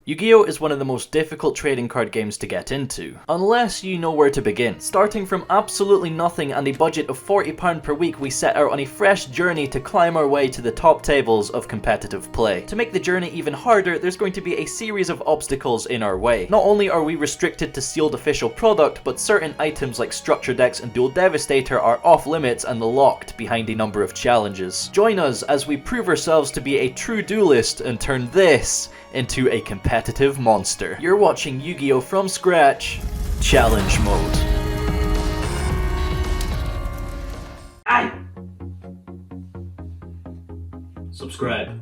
Yu-Gi-Oh is one of the most difficult trading card games to get into, unless you know where to begin. Starting from absolutely nothing and a budget of £40 per week, we set out on a fresh journey to climb our way to the top tables of competitive play. To make the journey even harder, there's going to be a series of obstacles in our way. Not only are we restricted to sealed official product, but certain items like structure decks and Duel Devastator are off limits and locked behind a number of challenges. Join us as we prove ourselves to be a true duelist and turn this into a competitive monster. You're watching Yu-Gi-Oh! From Scratch, Challenge Mode. Aye! Subscribe.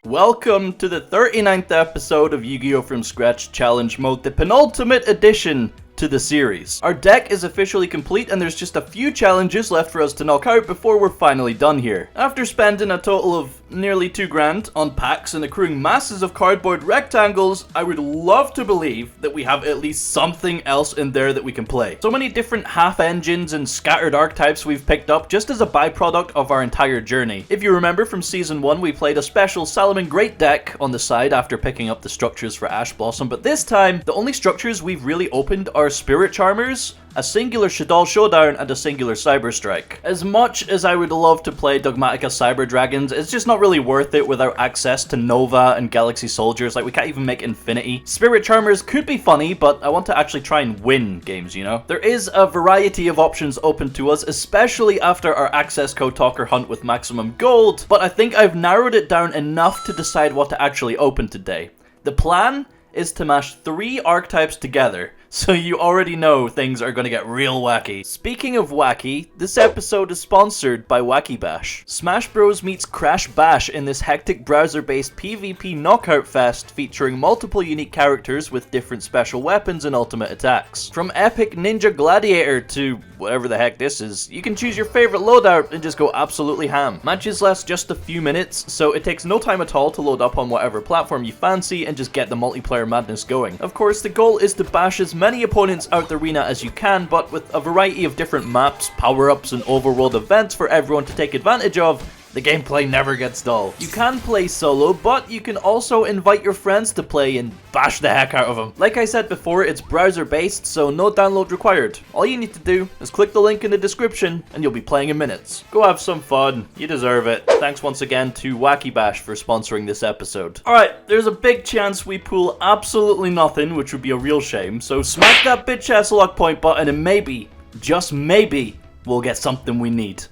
Welcome to the 39th episode of Yu-Gi-Oh! From Scratch Challenge Mode, the penultimate edition to the series. Our deck is officially complete and there's just a few challenges left for us to knock out before we're finally done here. After spending a total of nearly £2,000 on packs and accruing masses of cardboard rectangles, I would love to believe that we have at least something else in there that we can play. So many different half engines and scattered archetypes we've picked up just as a byproduct of our entire journey. If you remember from season 1, we played a special Salomon Great deck on the side after picking up the structures for Ash Blossom, but this time the only structures we've really opened are Spirit Charmers, a singular Shaddoll Showdown, and a singular Cyber Strike. As much as I would love to play Dogmatica Cyber Dragons, it's just not really worth it without access to Nova and Galaxy Soldiers. Like, we can't even make Infinity. Spirit Charmers could be funny, but I want to actually try and win games, you know? There is a variety of options open to us, especially after our access code talker hunt with maximum gold, but I think I've narrowed it down enough to decide what to actually open today. The plan is to mash 3 archetypes together, so you already know things are gonna get real wacky. Speaking of wacky, this episode is sponsored by Wacky Bash. Smash Bros meets Crash Bash in this hectic browser-based PvP knockout fest featuring multiple unique characters with different special weapons and ultimate attacks. From epic Ninja Gladiator to whatever the heck this is, you can choose your favorite loadout and just go absolutely ham. Matches last just a few minutes, so it takes no time at all to load up on whatever platform you fancy and just get the multiplayer madness going. Of course, the goal is to bash as many opponents out the arena as you can, but with a variety of different maps, power-ups, and overworld events for everyone to take advantage of, the gameplay never gets dull. You can play solo, but you can also invite your friends to play and bash the heck out of them. Like I said before, it's browser-based, so no download required. All you need to do is click the link in the description, and you'll be playing in minutes. Go have some fun. You deserve it. Thanks once again to Wacky Bash for sponsoring this episode. Alright, there's a big chance we pull absolutely nothing, which would be a real shame, so smack that bitch-ass lock point button and maybe, just maybe, we'll get something we need.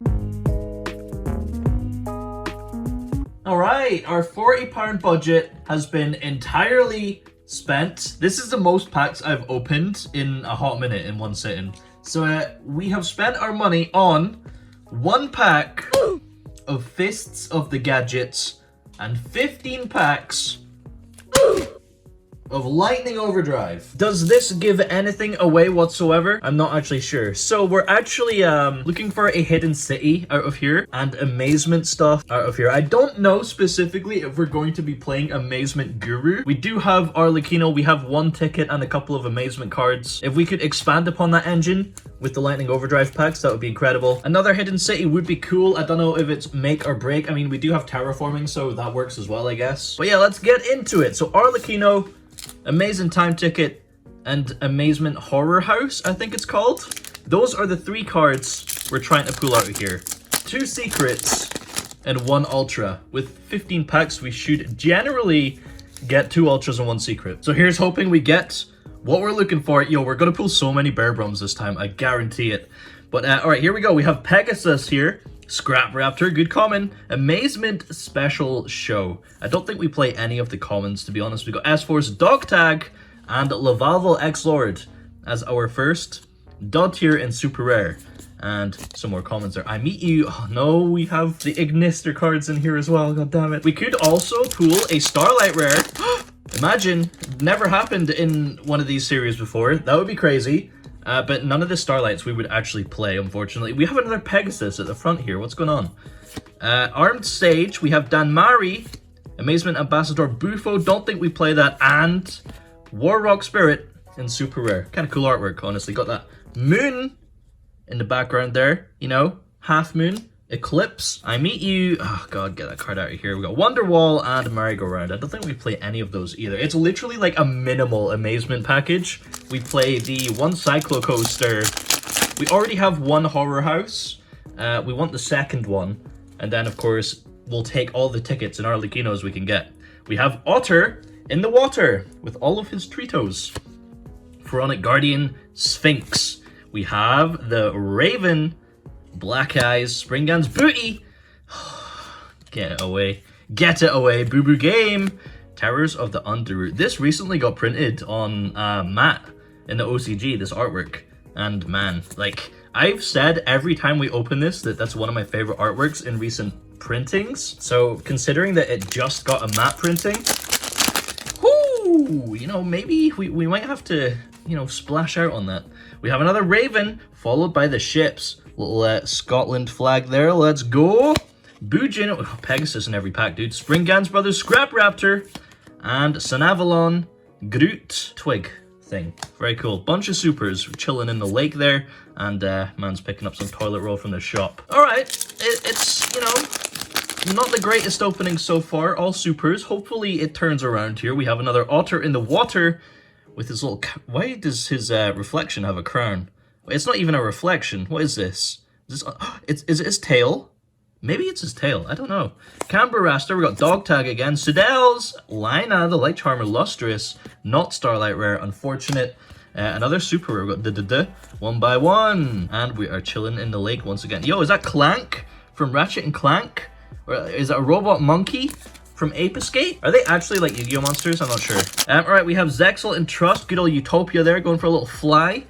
Alright, our £40 budget has been entirely spent. This is the most packs I've opened in a hot minute in one sitting. So we have spent our money on 1 pack of Fists of the Gadgets and 15 packs of Lightning Overdrive. Does this give anything away whatsoever? I'm not actually sure. So we're actually looking for a hidden city out of here and amazement stuff out of here. I don't know specifically if we're going to be playing Amazement Guru. We do have Arlecchino, we have 1 ticket and a couple of amazement cards. If we could expand upon that engine with the Lightning Overdrive packs, that would be incredible. Another hidden city would be cool. I don't know if it's make or break. I mean, we do have terraforming, so that works as well, I guess. But yeah, let's get into it. So Arlecchino, Amazing Time Ticket, and Amazement Horror House, I think it's called. Those are the 3 cards we're trying to pull out of here. 2 secrets and 1 ultra. With 15 packs, we should generally get 2 ultras and 1 secret. So here's hoping we get what we're looking for. Yo, we're gonna pull so many Bear Brums this time, I guarantee it. But alright, here we go. We have Pegasus here. Scrap Raptor, good common. Amazement Special Show. I don't think we play any of the commons, to be honest. We got S-Force Dog Tag and Lavalval X-Lord as our first dot tier and super rare. And some more commons there. I Meet You. Oh no, we have the Ignister cards in here as well. God damn it. We could also pull a Starlight rare. Imagine, never happened in one of these series before. That would be crazy. But none of the Starlights we would actually play, unfortunately. We have another Pegasus at the front here. What's going on? Armed Sage. We have Danmari, Amazement Ambassador Bufo. Don't think we play that. And Warrock Spirit in super rare. Kind of cool artwork, honestly. Got that moon in the background there. You know, half moon. Eclipse, I Meet You. Oh god, get that card out of here. We got Wonderwall and Merry-Go-Round. I don't think we play any of those either. It's literally like a minimal amazement package. We play the one Cyclo Coaster. We already have one Horror House. We want the second one. And then, of course, we'll take all the tickets and Arlecchinos we can get. We have Otter in the water with all of his Tritos. Pharaonic Guardian, Sphinx. We have the Raven, Black Eyes, Springgan's Booty. Get it away. Get it away, Boo Boo Game. Terrors of the Underroot. This recently got printed on matte in the OCG, this artwork. And man, like, I've said every time we open this that that's one of my favorite artworks in recent printings. So considering that it just got a matte printing, whoo, you know, maybe we might have to, you know, splash out on that. We have another Raven, followed by the ships. Little Scotland flag there, let's go. Boojin, oh, Pegasus in every pack, dude. Springgan's Brothers, Scrap Raptor, and Sanavalon, Groot, Twig thing. Very cool. Bunch of supers chilling in the lake there, and man's picking up some toilet roll from the shop. Alright, it's, you know, not the greatest opening so far, all supers. Hopefully it turns around here. We have another Otter in the water with his little... Why does his reflection have a crown? It's not even a reflection. What is this? Is it his tail? Maybe it's his tail. I don't know. Canberra Raster. We got Dog Tag again. Sudels. Lina, the Light Charmer, Lustrous. Not Starlight Rare. Unfortunate. Another super rare. We got one by one. And we are chilling in the lake once again. Yo, is that Clank from Ratchet and Clank? Or is that a robot monkey from Ape Escape? Are they actually like Yu-Gi-Oh monsters? I'm not sure. Alright, we have Zexal and Trust. Good old Utopia there, going for a little fly.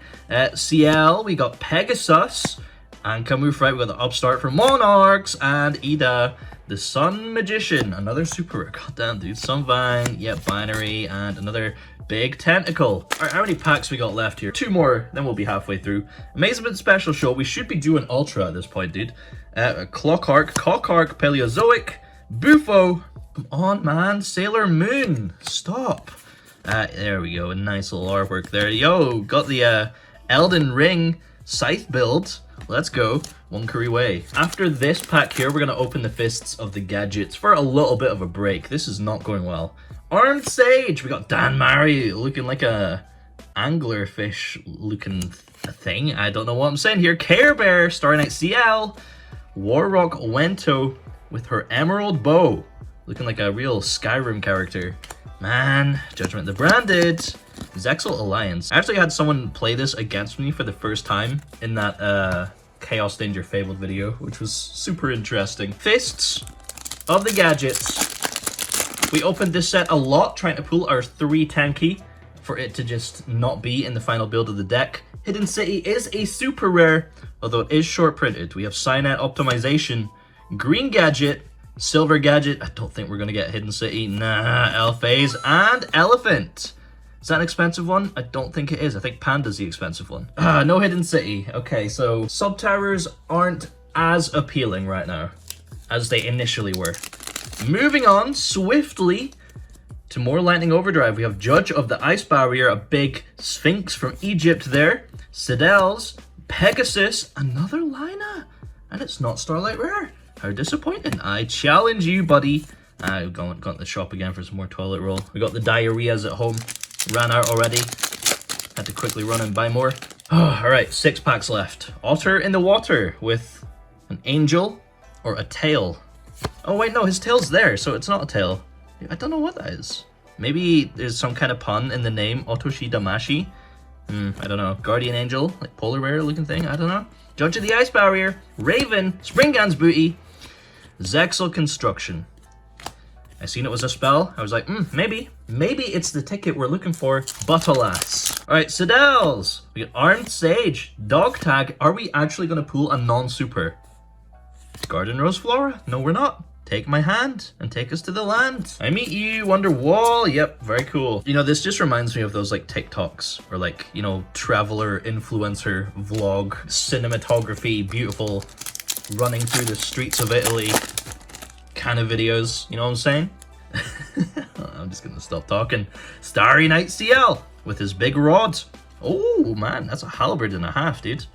CL, we got Pegasus. And Camus, right, we got the Upstart for Monarchs. And Ida, the Sun Magician. Another super rare. Goddamn, dude. Sunvine, yep, Binary. And another big tentacle. Alright, how many packs we got left here? 2 more, then we'll be halfway through. Amazement Special Show. We should be doing Ultra at this point, dude. Clockark, Cockark, Paleozoic, Bufo. Come on, man. Sailor Moon. Stop. There we go. A nice little artwork there. Yo, got the Elden Ring Scythe build. Let's go. One curry way. After this pack here, we're going to open the Fists of the Gadgets for a little bit of a break. This is not going well. Armed Sage. We got Dan Murray looking like a anglerfish looking thing. I don't know what I'm saying here. Care Bear. Starry Night CL. Warrock Wento with her Emerald Bow. Looking like a real Skyrim character. Man, Judgment the Branded. Zexal Alliance. I actually had someone play this against me for the first time in that Chaos Danger Fabled video, which was super interesting. Fists of the Gadgets. We opened this set a lot, trying to pull our 3 tanky for it to just not be in the final build of the deck. Hidden City is a super rare, although it is short printed. We have Cynet Optimization, Green Gadget, Silver Gadget. I don't think we're going to get Hidden City. Nah, Elphase, and Elephant. Is that an expensive one? I don't think it is. I think Panda's the expensive one. No Hidden City. Okay, so Sub-Towers aren't as appealing right now as they initially were. Moving on swiftly to more Lightning Overdrive. We have Judge of the Ice Barrier, a big Sphinx from Egypt there. Sidels, Pegasus, another Lina, and it's not Starlight Rare. How disappointing. I challenge you, buddy. I've gone to the shop again for some more toilet roll. We got the diarrheas at home. Ran out already. Had to quickly run and buy more. Alright, 6 packs left. Otter in the water with an angel or a tail. Oh wait, no, his tail's there, so it's not a tail. I don't know what that is. Maybe there's some kind of pun in the name, Otoshi Damashi. I don't know. Guardian Angel, like polar bear looking thing, I don't know. Judge of the Ice Barrier, Raven, Springgan's Booty, Zexal Construction. I seen it was a spell. I was like, maybe it's the ticket we're looking for, but alas. Alright, Sidels. We got Armed Sage, Dog Tag. Are we actually going to pull a non-super? Garden Rose Flora? No, we're not. Take my hand and take us to the land. I Meet You, Wonderwall. Yep, very cool. You know, this just reminds me of those like TikToks or like, you know, traveler, influencer, vlog, cinematography, beautiful, running through the streets of Italy kind of videos. You know what I'm saying? I'm just gonna stop talking. Starry Night CL with his big rod. Oh man, that's a halberd and a half, dude.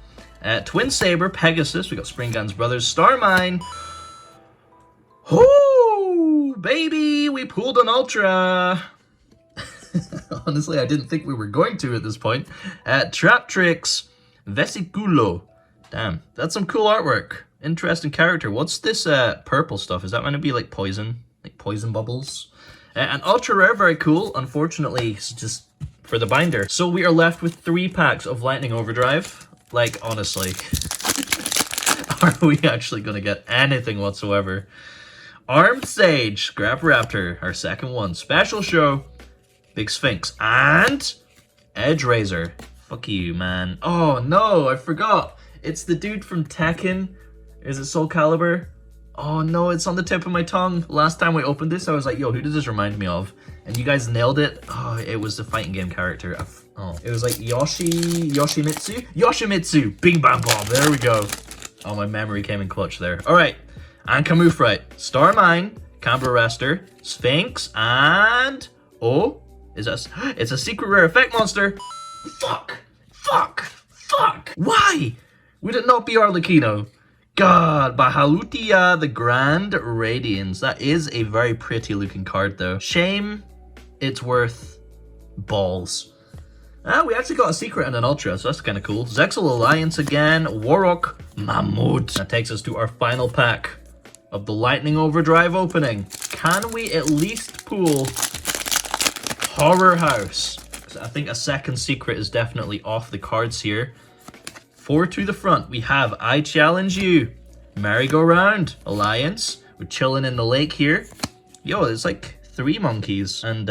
Twin Saber, Pegasus. We got Springgan's Brothers, Starmine. Oh, baby, we pulled an Ultra. Honestly, I didn't think we were going to at this point. Trap Tricks, Vesiculo. Damn, that's some cool artwork. Interesting character. What's this purple stuff? Is that going to be like poison? Like poison bubbles? An ultra rare, very cool. Unfortunately, it's just for the binder. So we are left with 3 packs of Lightning Overdrive. Like, honestly, are we actually going to get anything whatsoever? Armed Sage, Scrap Raptor, our second one. Special Show, Big Sphinx, and Edge Razor. Fuck you, man. Oh no, I forgot. It's the dude from Tekken. Is it Soul Calibur? Oh no, it's on the tip of my tongue. Last time we opened this, I was like, yo, who does this remind me of? And you guys nailed it. Oh, it was the fighting game character. It was like Yoshimitsu. Bing bam bomb. There we go. Oh, my memory came in clutch there. All right. And Camoufrite, Starmine, Canberra Rester, Sphinx, and it's a secret rare effect monster. Fuck. Why would it not be Arlecchino? God, Bahalutia the Grand Radiance. That is a very pretty looking card though. Shame it's worth balls. We actually got a secret and an ultra, so that's kind of cool. Zexal Alliance again, Warrock Mammoth. That takes us to our final pack of the Lightning Overdrive opening. Can we at least pull Horror House? I think a second secret is definitely off the cards here. 4 to the front, we have I Challenge You, Merry-Go-Round, Alliance. We're chilling in the lake here. Yo, it's like 3 monkeys and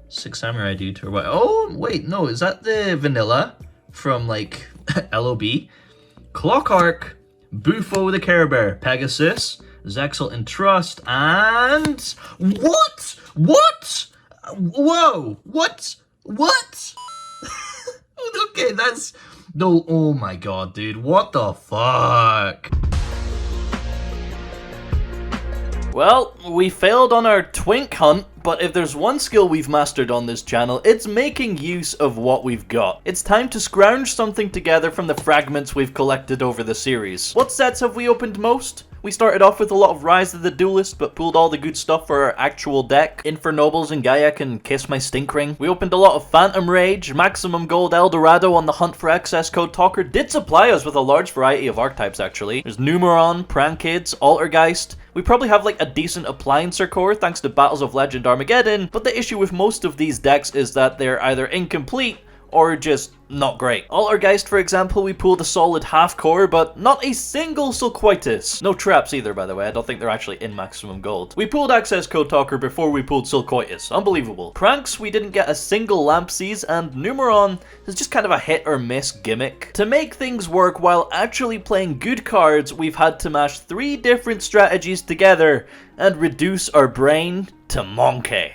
6 samurai dude or what? Oh, wait, no, is that the vanilla from like LOB? Clockark, Bufo the Care Bear, Pegasus, Zexal Entrust, and what? Whoa, what? Okay, that's no. Oh my god, dude, what the fuck? Well, we failed on our twink hunt, but if there's one skill we've mastered on this channel, it's making use of what we've got. It's time to scrounge something together from the fragments we've collected over the series. What sets have we opened most? We started off with a lot of Rise of the Duelist, but pulled all the good stuff for our actual deck. Infernobles and Gaia can kiss my stink ring. We opened a lot of Phantom Rage, Maximum Gold Eldorado on the hunt for excess code talker. Did supply us with a large variety of archetypes actually. There's Numeron, Prankids, Altergeist. We probably have like a decent Appliancer core thanks to Battles of Legend Armageddon, but the issue with most of these decks is that they're either incomplete or just not great. Altergeist, for example, we pulled a solid half core, but not a single Sulcoitus. No traps either, by the way. I don't think they're actually in maximum gold. We pulled Access Code Talker before we pulled Sulcoitus. Unbelievable. Pranks, we didn't get a single Lampsies, and Numeron is just kind of a hit or miss gimmick. To make things work while actually playing good cards, we've had to mash 3 different strategies together and reduce our brain to monkey.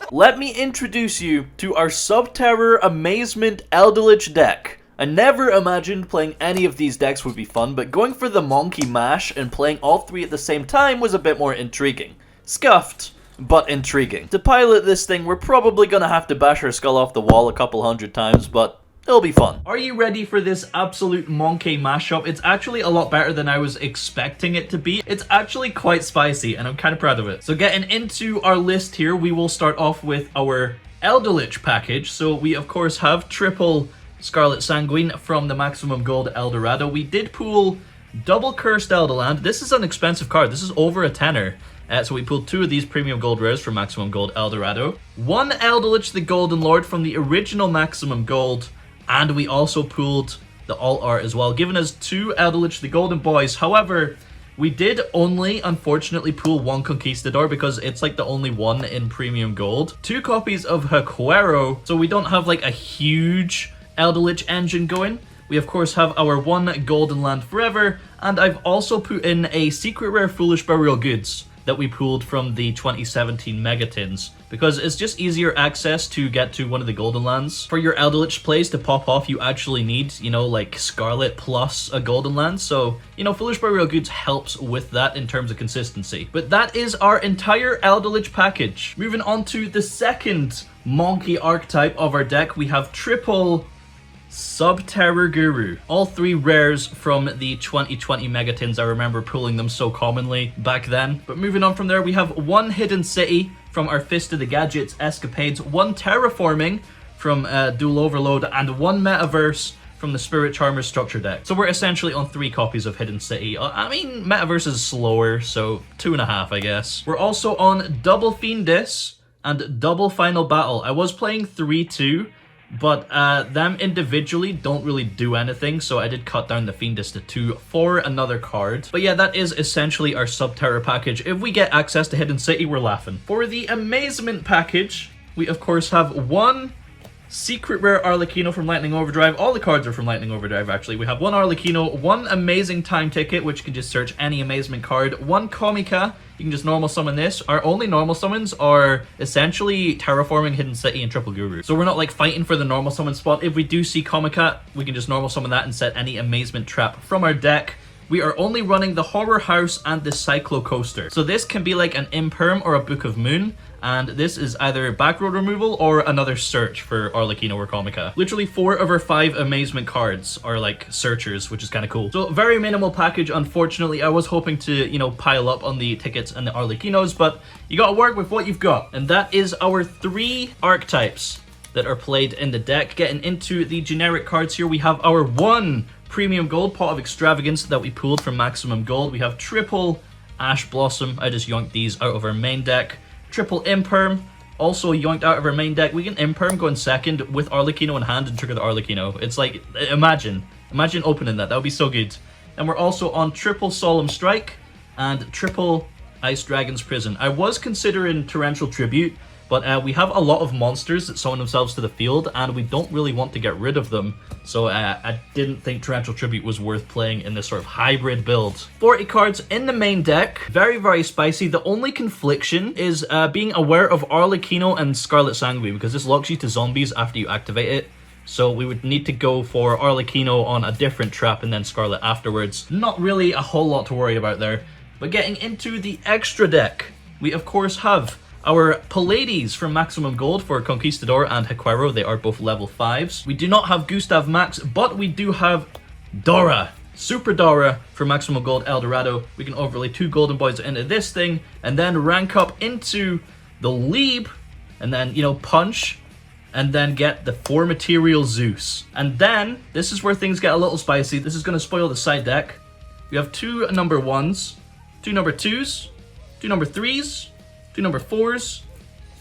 Let me introduce you to our Subterror Amazement Eldritch deck. I never imagined playing any of these decks would be fun, but going for the monkey mash and playing all 3 at the same time was a bit more intriguing. Scuffed, but intriguing. To pilot this thing, we're probably gonna have to bash our skull off the wall a couple hundred times, but it'll be fun. Are you ready for this absolute monkey mashup? It's actually a lot better than I was expecting it to be. It's actually quite spicy, and I'm kind of proud of it. So getting into our list here, we will start off with our Eldritch package. So we, of course, have triple Scarlet Sanguine from the Maximum Gold Eldorado. We did pull double Cursed Elderland. This is an expensive card. This is over a tenner. So we pulled 2 of these premium gold rares from Maximum Gold Eldorado. 1 Eldritch the Golden Lord from the original Maximum Gold. And we also pulled the alt art as well, giving us 2 Eldritch the Golden Boys. However, we did only, unfortunately, pull 1 Conquistador because it's like the only one in premium gold. 2 copies of Hakuero, so we don't have like a huge Eldritch engine going. We, of course, have our 1 Golden Land Forever, and I've also put in a secret rare Foolish Burial Goods that we pulled from the 2017 Megatins, because it's just easier access to get to one of the Golden Lands. For your Eldritch plays to pop off, you actually need, you know, like Scarlet plus a Golden Land, so, you know, Foolish Burial Goods helps with that in terms of consistency. But that is our entire Eldritch package. Moving on to the second monkey archetype of our deck, we have triple Subterror Guru. All 3 rares from the 2020 Megatins. I remember pulling them so commonly back then. But moving on from there, we have 1 Hidden City from our Fist of the Gadgets Escapades, 1 Terraforming from Duel Overload, and 1 Metaverse from the Spirit Charmers Structure deck. So we're essentially on 3 copies of Hidden City. I mean, Metaverse is slower, so 2.5, I guess. We're also on double Fiendis and double Final Battle. I was playing 3-2, but them individually don't really do anything, so I did cut down the Fiendis to 2 for another card. But yeah, that is essentially our Subterror package. If we get access to Hidden City, we're laughing. For the Amazement package, we of course have 1 Secret Rare Arlecchino from Lightning Overdrive. All the cards are from Lightning Overdrive, actually. We have 1 Arlecchino, 1 Amazing Time Ticket, which can just search any Amazement card, 1 Comica. You can just normal summon this. Our only normal summons are essentially Terraforming, Hidden City, and Triple Guru. So we're not like fighting for the normal summon spot. If we do see Comica, we can just normal summon that and set any Amazement trap from our deck. We are only running the Horror House and the Cyclo Coaster. So this can be like an Imperm or a Book of Moon. And this is either backroad removal or another search for Arlecchino or Comica. Literally 4 of our 5 Amazement cards are like searchers, which is kind of cool. So very minimal package, unfortunately. I was hoping to, you know, pile up on the tickets and the Arlecchinos, but you gotta work with what you've got. And that is our 3 archetypes that are played in the deck. Getting into the generic cards here, we have our 1 Premium Gold Pot of Extravagance that we pulled from Maximum Gold. We have triple Ash Blossom. I just yoinked these out of our main deck. Triple Imperm, also yoinked out of our main deck. We can Imperm go in second with Arlecchino in hand and trigger the Arlecchino. It's like, imagine opening that. That would be so good. And we're also on triple Solemn Strike and triple Ice Dragon's Prison. I was considering Torrential Tribute, but we have a lot of monsters that summon themselves to the field, and we don't really want to get rid of them. So I didn't think Torrential Tribute was worth playing in this sort of hybrid build. 40 cards in the main deck. Very, very spicy. The only confliction is being aware of Arlecchino and Scarlet Sanguine, because this locks you to zombies after you activate it. So we would need to go for Arlecchino on a different trap and then Scarlet afterwards. Not really a whole lot to worry about there. But getting into the extra deck, we of course have our Pallades from Maximum Gold for Conquistador and Hequero. They are both level 5s. We do not have Gustav Max, but we do have Dora. Super Dora for Maximum Gold Eldorado. We can overlay 2 Golden Boys into this thing, and then rank up into the Lieb, and then, you know, punch, and then get the 4 Material Zeus. And then, this is where things get a little spicy. This is going to spoil the side deck. We have 2 number 1s, 2 number 2s, 2 number 3s, 2 number 4s,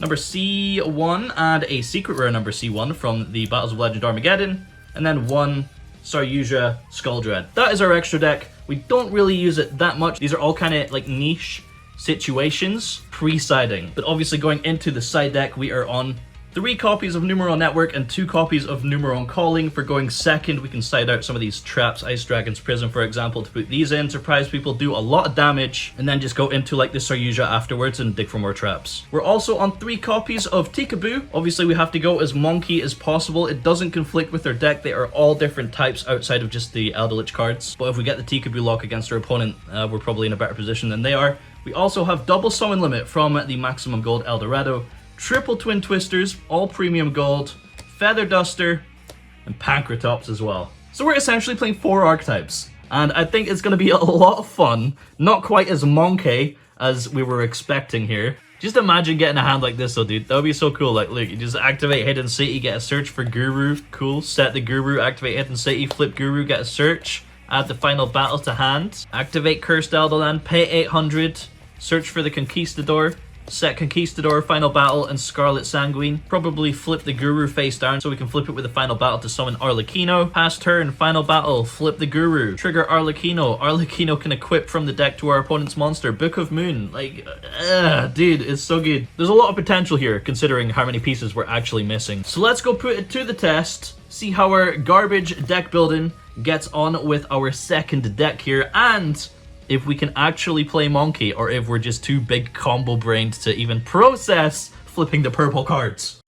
number C1, and a secret rare number C1 from the Battles of Legend Armageddon, and then 1 Saryuja Skulldread. That is our extra deck. We don't really use it that much. These are all kind of like niche situations pre-siding. But obviously going into the side deck, we are on 3 copies of Numeron Network and 2 copies of Numeron Calling. For going second, we can side out some of these traps, Ice Dragon's Prison, for example, to put these in, surprise people, do a lot of damage, and then just go into like the Saryuja afterwards and dig for more traps. We're also on 3 copies of Tikaboo. Obviously, we have to go as monkey as possible. It doesn't conflict with their deck. They are all different types outside of just the Elderlich cards. But if we get the Tikaboo lock against our opponent, we're probably in a better position than they are. We also have double summon limit from the Maximum Gold Eldorado. Triple Twin Twisters, all Premium Gold, Feather Duster, and Pancratops as well. So we're essentially playing 4 archetypes, and I think it's going to be a lot of fun. Not quite as monkey as we were expecting here. Just imagine getting a hand like this though, dude. That would be so cool. Like, look, you just activate Hidden City, get a search for Guru. Cool. Set the Guru, activate Hidden City, flip Guru, get a search. Add the Final Battle to hand. Activate Cursed Elderland, pay 800. Search for the Conquistador. Set Conquistador, Final Battle, and Scarlet Sanguine. Probably flip the Guru face down so we can flip it with the Final Battle to summon Arlecchino. Pass turn, Final Battle, flip the Guru. Trigger Arlecchino. Arlecchino can equip from the deck to our opponent's monster. Book of Moon. Like, dude, it's so good. There's a lot of potential here considering how many pieces we're actually missing. So let's go put it to the test. See how our garbage deck building gets on with our second deck here, and if we can actually play monkey, or if we're just too big combo brained to even process flipping the purple cards.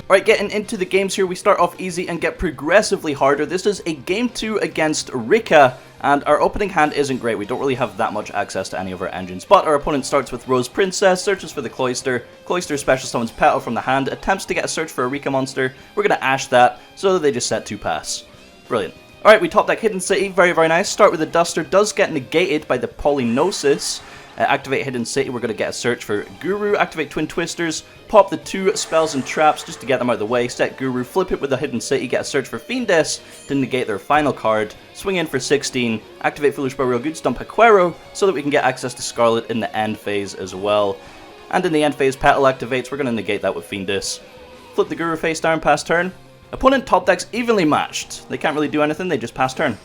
Alright, getting into the games here, we start off easy and get progressively harder. This is a game 2 against Rika, And our opening hand isn't great, we don't really have that much access to any of our engines. But our opponent starts with Rose Princess, searches for the Cloister, Cloister special summons Petal from the hand, attempts to get a search for a Rika monster. We're going to Ash that, so they just set 2 pass. Brilliant. Alright, we top deck Hidden City, very, very nice. Start with the Duster, does get negated by the Polynosis. Activate Hidden City, we're going to get a search for Guru, activate Twin Twisters, pop the 2 spells and traps just to get them out of the way, set Guru, flip it with the Hidden City, get a search for Fiendess to negate their final card, swing in for 16, activate Foolish Burial Goods, dump Haquero, so that we can get access to Scarlet in the end phase as well. And in the end phase, Petal activates, we're going to negate that with Fiendess. Flip the Guru face down, pass turn. Opponent top deck's evenly matched. They can't really do anything, they just pass turn.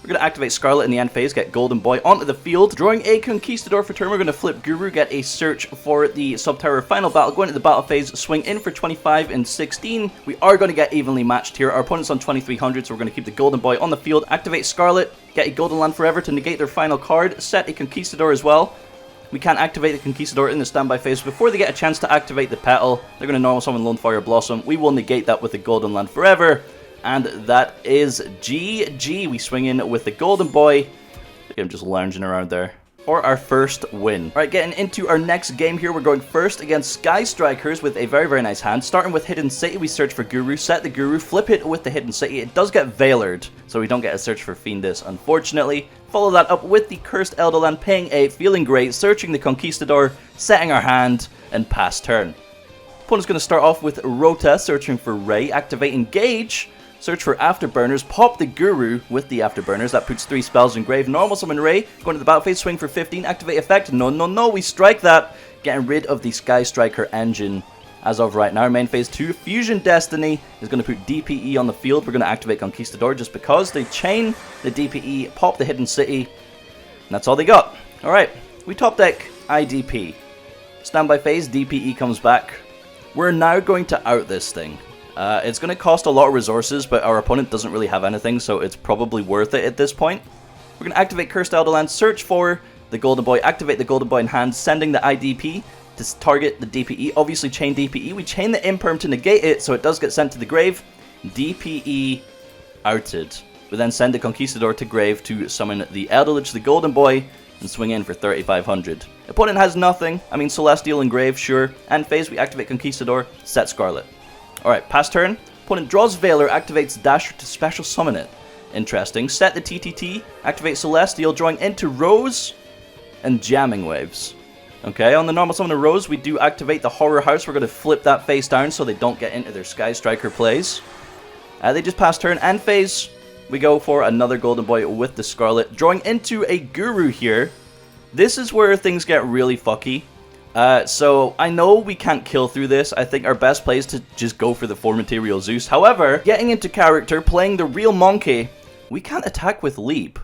We're going to activate Scarlet in the end phase, get Golden Boy onto the field. Drawing a Conquistador for turn, we're going to flip Guru, get a search for the Subterror final battle. Go into the battle phase, swing in for 25 and 16. We are going to get evenly matched here. Our opponent's on 2300, so we're going to keep the Golden Boy on the field. Activate Scarlet, get a Golden Land Forever to negate their final card. Set a Conquistador as well. We can't activate the Conquistador in the standby phase. Before they get a chance to activate the Petal, they're going to normal summon Lone Fire Blossom. We will negate that with the Golden Land Forever. And that is GG. We swing in with the Golden Boy. Look at him just lounging around there. For our first win. Alright, getting into our next game here. We're going first against Sky Strikers with a very, very nice hand. Starting with Hidden City, we search for Guru, set the Guru, flip it with the Hidden City. It does get Veilered, so we don't get a search for Fiendess, unfortunately. Follow that up with the Cursed Elderland, paying 8, feeling great, searching the Conquistador, setting our hand, and pass turn. Opponent's going to start off with Rota, searching for Ray, activate Engage. Search for Afterburners, pop the Guru with the Afterburners, that puts 3 spells in grave, normal summon Ray, go into the battle phase, swing for 15, activate effect, no, we strike that, getting rid of the Sky Striker engine as of right now. Main phase 2, Fusion Destiny is going to put DPE on the field, we're going to activate Conquistador just because, they chain the DPE, pop the Hidden City, and that's all they got. Alright, we top deck IDP, standby phase, DPE comes back, we're now going to out this thing. It's going to cost a lot of resources, but our opponent doesn't really have anything, so it's probably worth it at this point. We're going to activate Cursed Elderland, search for the Golden Boy, activate the Golden Boy in hand, sending the IDP to target the DPE. Obviously chain DPE, we chain the Imperm to negate it, so it does get sent to the grave. DPE outed. We then send the Conquistador to grave to summon the Eldritch, the Golden Boy, and swing in for 3500. Opponent has nothing, I mean Celestial and grave, sure. End phase, we activate Conquistador, set Scarlet. Alright, pass turn. Opponent draws Veiler, activates Dasher to special summon it. Interesting. Set the TTT, activate Celestial, drawing into Rose and Jamming Waves. Okay, on the normal summon of Rose, we do activate the Horror House. We're going to flip that face down so they don't get into their Sky Striker plays. They just pass turn. End phase, we go for another Golden Boy with the Scarlet. Drawing into a Guru here. This is where things get really fucky. So, I know we can't kill through this. I think our best play is to just go for the 4 material Zeus. However, getting into character, playing the real monkey, we can't attack with Leap.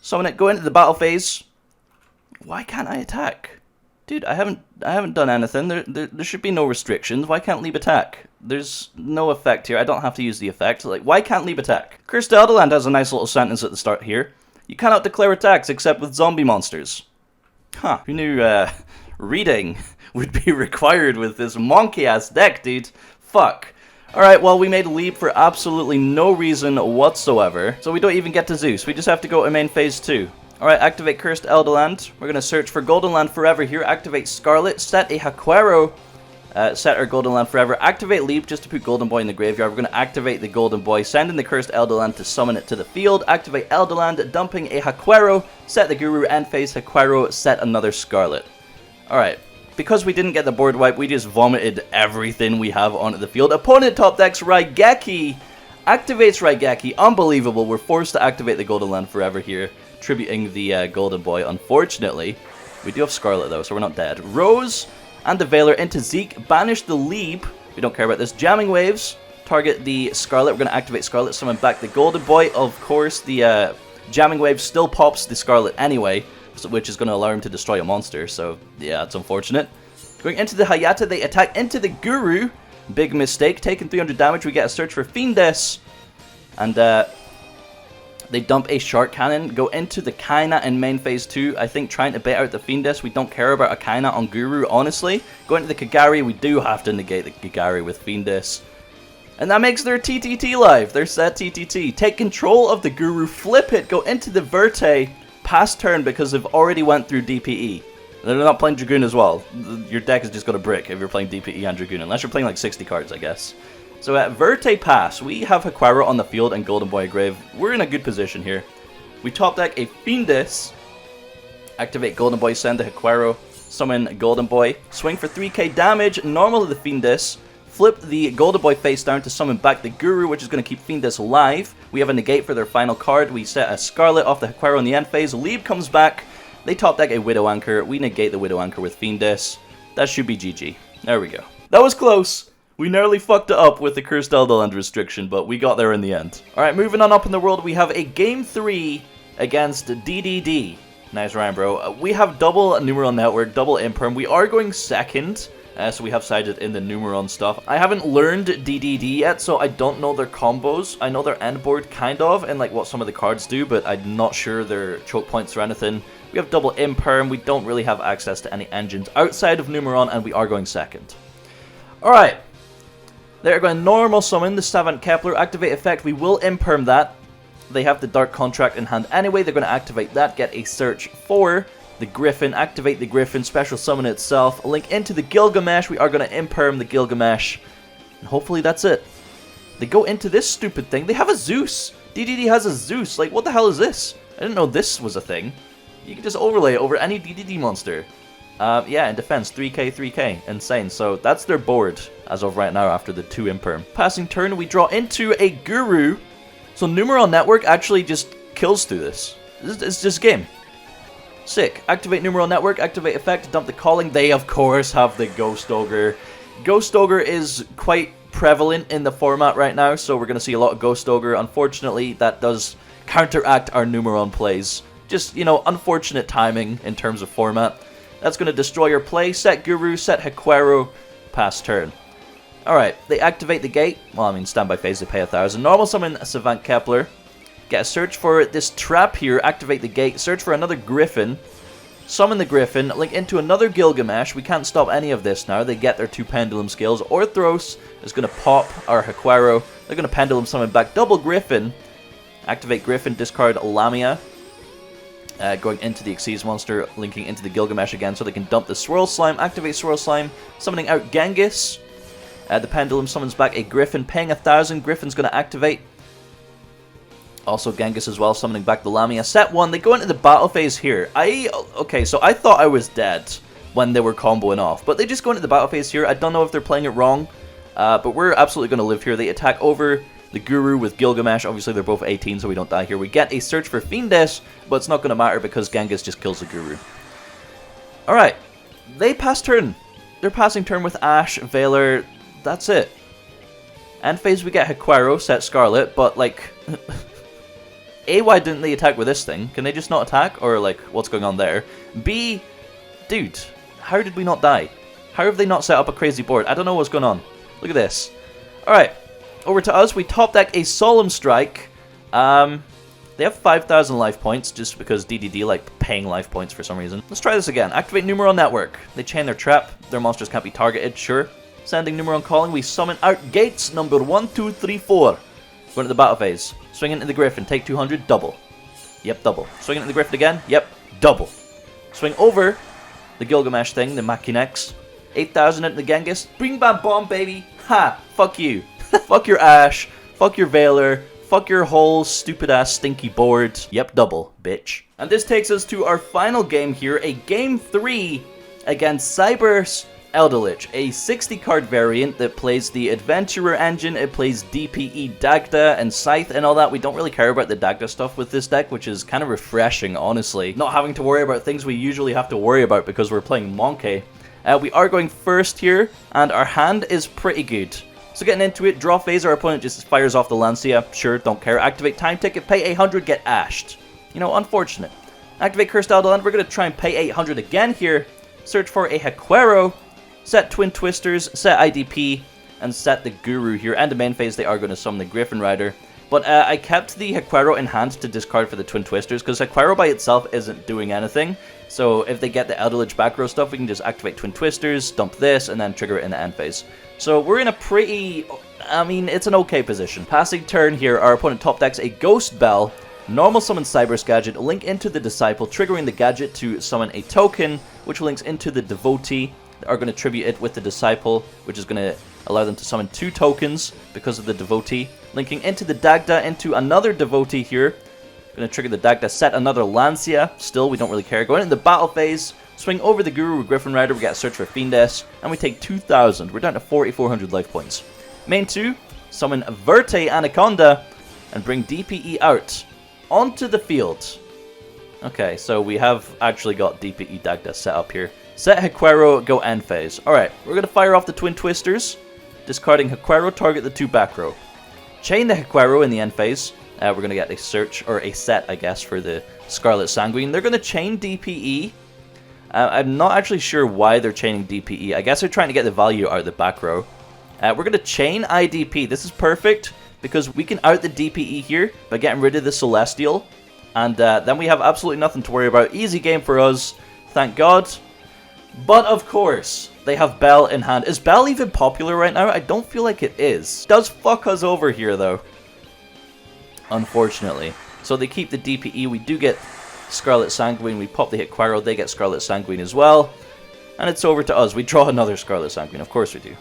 Summon it, go into the battle phase. Why can't I attack? Dude, I haven't done anything. There should be no restrictions. Why can't Leap attack? There's no effect here. I don't have to use the effect. Like, why can't Leap attack? Cursed Elderland has a nice little sentence at the start here. You cannot declare attacks except with zombie monsters. Huh, who knew reading would be required with this monkey-ass deck, dude? Fuck. Alright, well, we made Leap for absolutely no reason whatsoever, so we don't even get to Zeus. We just have to go to main phase 2. Alright, activate Cursed Elderland. We're going to search for Golden Land Forever here. Activate Scarlet, set a Haquero, set our Golden Land Forever. Activate Leap just to put Golden Boy in the graveyard. We're going to activate the Golden Boy, send in the Cursed Elderland to summon it to the field. Activate Elderland, dumping a Haquero, set the Guru, end phase Haquero, set another Scarlet. Alright, because we didn't get the board wipe, we just vomited everything we have onto the field. Opponent top decks Raigeki, activates Raigeki, unbelievable. We're forced to activate the Golden Land Forever here, tributing the Golden Boy, unfortunately. We do have Scarlet though, so we're not dead. Rose and the Veiler into Zeke, banish the Leap, we don't care about this. Jamming Waves, target the Scarlet, we're going to activate Scarlet, summon back the Golden Boy. Of course, the Jamming Wave still pops the Scarlet anyway, which is going to allow him to destroy a monster, so yeah, it's unfortunate. Going into the Hayata, they attack into the Guru, big mistake, taking 300 damage, we get a search for Fiendess, and they dump a Shark Cannon, go into the Kaina in main phase 2, I think trying to bait out the Fiendess. We don't care about a Kaina on Guru, honestly. Go into the Kagari, we do have to negate the Kagari with Fiendess. And that makes their TTT live, their set TTT. Take control of the Guru, flip it, go into the Verte, pass turn because they've already went through DPE. They're not playing Dragoon as well. Your deck is just got a brick if you're playing DPE and Dragoon, unless you're playing like 60 cards, I guess. So at Verte pass, we have Haquaro on the field and Golden Boy Grave. We're in a good position here. We top deck a Fiendus, activate Golden Boy, send the Haquaro, summon Golden Boy, swing for 3k damage, normal to the Fiendus, flip the Golden Boy face down to summon back the Guru, which is going to keep Fiendus alive. We have a negate for their final card. We set a Scarlet off the Haquaro in the end phase. Lieb comes back. They top deck a Widow Anchor. We negate the Widow Anchor with Fiendus. That should be GG. There we go. That was close. We nearly fucked it up with the Cursed Elderland restriction, but we got there in the end. Alright, moving on up in the world, we have a Game 3 against DDD. Nice round, bro. We have double Numeron Network, double Imperm. We are going second. So we have sided in the Numeron stuff. I haven't learned DDD yet, so I don't know their combos. I know their end board kind of, and like what some of the cards do, but I'm not sure their choke points or anything. We have double Imperm. We don't really have access to any engines outside of Numeron, and we are going second. Alright. They're going to normal summon the Savant Kepler. Activate effect. We will Imperm that. They have the Dark Contract in hand anyway. They're going to activate that. Get a search for the Griffin, activate the Griffin, special summon itself, link into the Gilgamesh. We are going to Imperm the Gilgamesh, and hopefully that's it. They go into this stupid thing. They have a Zeus. DDD has a Zeus. Like, what the hell is this? I didn't know this was a thing. You can just overlay it over any DDD monster. Yeah, in defense, 3k, 3k. Insane. So that's their board as of right now after the 2 Imperm. Passing turn, we draw into a Guru. So Numeron Network actually just kills through this. It's just game. Sick. Activate Numeron Network, activate effect, dump the Calling. They, of course, have the Ghost Ogre. Ghost Ogre is quite prevalent in the format right now, so we're going to see a lot of Ghost Ogre. Unfortunately, that does counteract our Numeron plays. Just, you know, unfortunate timing in terms of format. That's going to destroy your play. Set Guru, set Haquaro, pass turn. Alright, they activate the gate. Well, I mean, standby phase, they pay 1,000. Normal summon Savant Kepler. Get a search for this trap here, activate the gate, search for another Griffin, summon the Griffin, link into another Gilgamesh. We can't stop any of this now. They get their 2 Pendulum skills. Orthros is going to pop our Haquaro. They're going to Pendulum summon back double Griffin. Activate Griffin, discard Lamia. Going into the Xyz monster, linking into the Gilgamesh again so they can dump the Swirl Slime. Activate Swirl Slime, summoning out Genghis. The Pendulum summons back a Griffin, paying 1,000. Griffin's going to activate. Also Genghis as well, summoning back the Lamia. Set 1, they go into the battle phase here. Okay, so I thought I was dead when they were comboing off, but they just go into the battle phase here. I don't know if they're playing it wrong, but we're absolutely going to live here. They attack over the Guru with Gilgamesh. Obviously, they're both 18, so we don't die here. We get a search for Fiendus, but it's not going to matter because Genghis just kills the Guru. Alright, they pass turn. They're passing turn with Ash, Valor. That's it. End phase, we get Haquaro, set Scarlet, but like... A, why didn't they attack with this thing? Can they just not attack? Or, like, what's going on there? B, dude, how did we not die? How have they not set up a crazy board? I don't know what's going on. Look at this. Alright, over to us. We top deck a Solemn Strike. They have 5,000 life points, just because DDD like paying life points for some reason. Let's try this again. Activate Numeron Network. They chain their trap. Their monsters can't be targeted, sure. Sending Numeron Calling. We summon out Gates number 1, 2, 3, 4. Go into the battle phase. Swing into the Griffin, take 200, double. Yep, double. Swing into the Griffin again, yep, double. Swing over the Gilgamesh thing, the Machinex. 8,000 into the Genghis. Bring bam bomb, baby. Ha! Fuck you. Fuck your Ash. Fuck your Valor. Fuck your whole stupid ass stinky board. Yep, double, bitch. And this takes us to our final game here, a Game 3 against Cyber's Elderlich, a 60-card variant that plays the Adventurer engine. It plays DPE Dagda and Scythe and all that. We don't really care about the Dagda stuff with this deck, which is kind of refreshing, honestly. Not having to worry about things we usually have to worry about because we're playing Monkey. We are going first here, and our hand is pretty good. So getting into it, draw phase, our opponent just fires off the Lancia. Sure, don't care. Activate Time Ticket, pay 800, get ashed. You know, unfortunate. Activate Cursed Elderland, we're going to try and pay 800 again here. Search for a Haquaro. Set Twin Twisters, set IDP, and set the Guru here. And the main phase, they are going to summon the Griffin Rider. But I kept the Hekuero in hand to discard for the Twin Twisters, because Hekuero by itself isn't doing anything. So if they get the Eldritch back row stuff, we can just activate Twin Twisters, dump this, and then trigger it in the end phase. So we're in a pretty... I mean, it's an okay position. Passing turn here, our opponent top decks a Ghost Bell, normal summon Cyberse Gadget, link into the Disciple, triggering the gadget to summon a token, which links into the Devotee. They are going to tribute it with the Disciple, which is going to allow them to summon 2 tokens because of the Devotee. Linking into the Dagda into another Devotee here. Going to trigger the Dagda, set another Lancia. Still, we don't really care. Going into the battle phase, swing over the Guru with Griffin Rider. We get a search for Fiendess, and we take 2,000. We're down to 4,400 life points. Main 2, summon Verte Anaconda, and bring DPE out onto the field. Okay, so we have actually got DPE Dagda set up here. Set Hekuero, go end phase. Alright, we're going to fire off the Twin Twisters. Discarding Hekuero, target the 2 back row. Chain the Hekuero in the end phase. We're going to get a search, or a set, I guess, for the Scarlet Sanguine. They're going to chain DPE. I'm not actually sure why they're chaining DPE. I guess they're trying to get the value out of the back row. We're going to chain IDP. This is perfect, because we can out the DPE here by getting rid of the Celestial. And then we have absolutely nothing to worry about. Easy game for us, thank God. But of course, they have Bell in hand. Is Bell even popular right now? I don't feel like it is. Does fuck us over here, though. Unfortunately. So they keep the DPE. We do get Scarlet Sanguine. We pop the Hekuero. They get Scarlet Sanguine as well. And it's over to us. We draw another Scarlet Sanguine. Of course we do.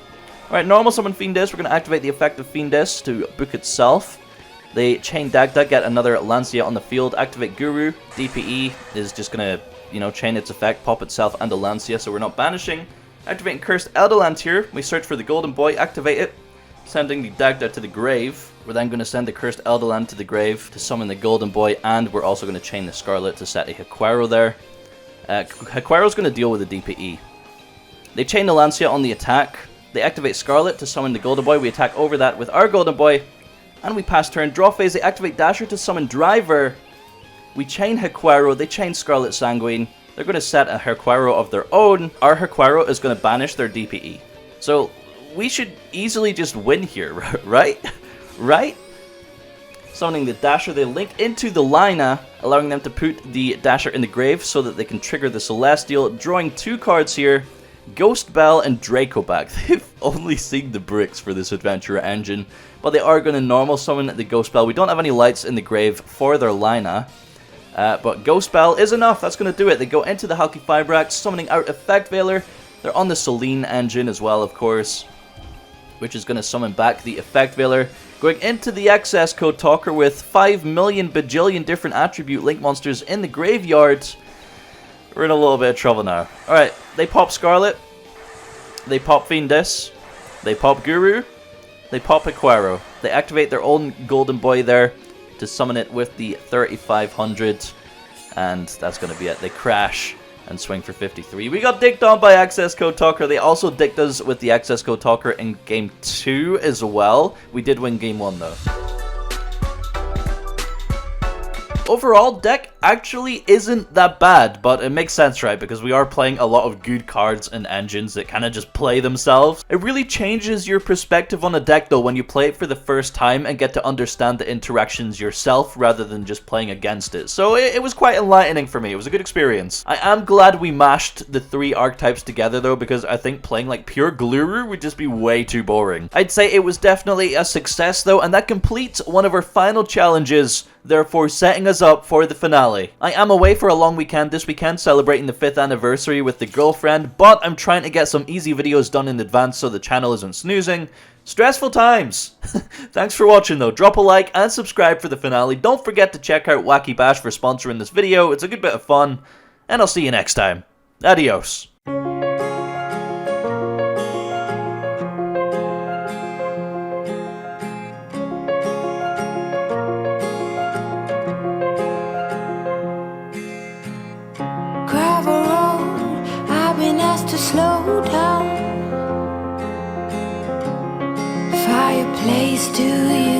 Alright, normal summon Fiendess. We're going to activate the effect of Fiendess to book itself. They chain Dagda, get another Lancia on the field. Activate Guru. DPE is just going to, you know, chain its effect, pop itself and a Lancia, so we're not banishing. Activating Cursed Elderland here. We search for the Golden Boy, activate it. Sending the Dagda to the grave. We're then going to send the Cursed Elderland to the grave to summon the Golden Boy, and we're also going to chain the Scarlet to set a Hekuero there. Hekuero's going to deal with the DPE. They chain the Lancia on the attack. They activate Scarlet to summon the Golden Boy. We attack over that with our Golden Boy, and we pass turn. Draw phase, they activate Dasher to summon Driver. We chain Hekuero, they chain Scarlet Sanguine. They're going to set a Hekuero of their own. Our Hekuero is going to banish their DPE. So we should easily just win here, right? Right? Summoning the Dasher, they link into the Lina, allowing them to put the Dasher in the grave so that they can trigger the Celestial. Drawing 2 cards here, Ghost Bell and Dracoback. They've only seen the bricks for this Adventurer engine, but they are going to normal summon the Ghost Bell. We don't have any lights in the grave for their Lina. But Ghost Bell is enough, that's going to do it. They go into the Halki Fibrax, summoning out Effect Veiler. They're on the Selene engine as well, of course, which is going to summon back the Effect Veiler. Going into the Excess Code Talker with 5 million bajillion different attribute link monsters in the graveyard. We're in a little bit of trouble now. Alright, they pop Scarlet. They pop Fiendess. They pop Guru. They pop Hekuero. They activate their own Golden Boy there to summon it with the 3500, and that's going to be it. They crash and swing for 53. We got dicked on by Access Code Talker. They also dicked us with the Access Code Talker in Game 2 as well. We did win Game 1 though. Overall, deck actually isn't that bad, but it makes sense, right? Because we are playing a lot of good cards and engines that kind of just play themselves. It really changes your perspective on a deck, though, when you play it for the first time and get to understand the interactions yourself rather than just playing against it. So it was quite enlightening for me. It was a good experience. I am glad we mashed the 3 archetypes together, though, because I think playing like pure Gluru would just be way too boring. I'd say it was definitely a success, though, and that completes one of our final challenges, therefore setting us up for the finale. I am away for a long weekend this weekend, celebrating the 5th anniversary with the girlfriend, but I'm trying to get some easy videos done in advance so the channel isn't snoozing. Stressful times! Thanks for watching though, drop a like and subscribe for the finale. Don't forget to check out Wacky Bash for sponsoring this video, it's a good bit of fun, and I'll see you next time. Adios. To slow down, fireplace, do you